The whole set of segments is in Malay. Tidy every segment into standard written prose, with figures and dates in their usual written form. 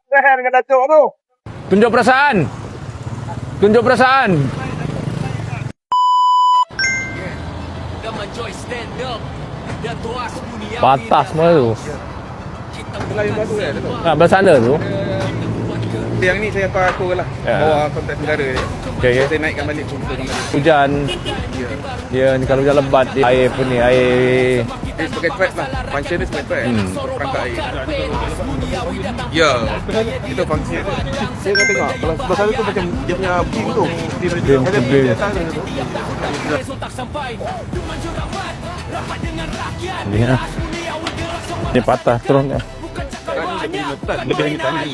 dengan Datuk tu. Tunjuk perasaan. Tunjuk perasaan. Patah semua tu. Melayu baru kan Datuk? Belah sana tu. Yang ni saya atur lah. Ya. Bawa konteks negara dia. Okey, okey. Saya naikkan balik pun kembali. Hujan. Dia ni kalau hujan lebat dia air pun ni air. Dia sebagai trap lah. Puncher dia sebagai trap. Perangkat air. Ya. Itu fungsi dia. Saya dah tengok. Kalau sebelah sana tu macam dia punya beam tu. Beam, Ada beam. beam di atas tu. Ni ah. Ni patah terus ni. Lebih lagi tadi.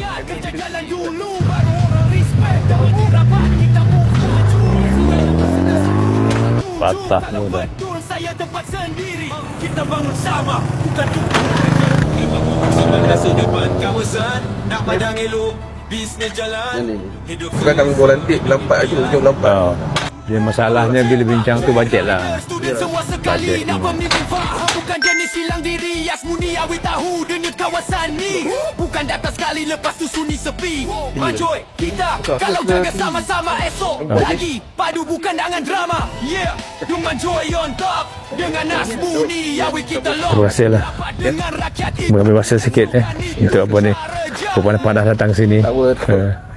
Patah semua dah. Kita bangun sama, bukan masa depan kawasan nak padang elok, bisnes jalan. Hidup Bukan kami volunteer lambat aja hujung lambat. Oh. Dia masalahnya bila bincang tu bajet lah. student semua sekali nak pemimpin faham, bukan jenis silang diri. Yasmuni awi tahu denyut kawasan ni, bukan datang sekali lepas tu sunyi sepi. Manjoy kita kalau jaga sama-sama esok lagi padu bukan dengan drama. Yeah, Manjoy on top dengan Asmuni awi kita lock. Terima kasih lah. Dengan rakyat Mengambil masa sikit untuk apa ni. Panas-panas datang sini. Tak apa.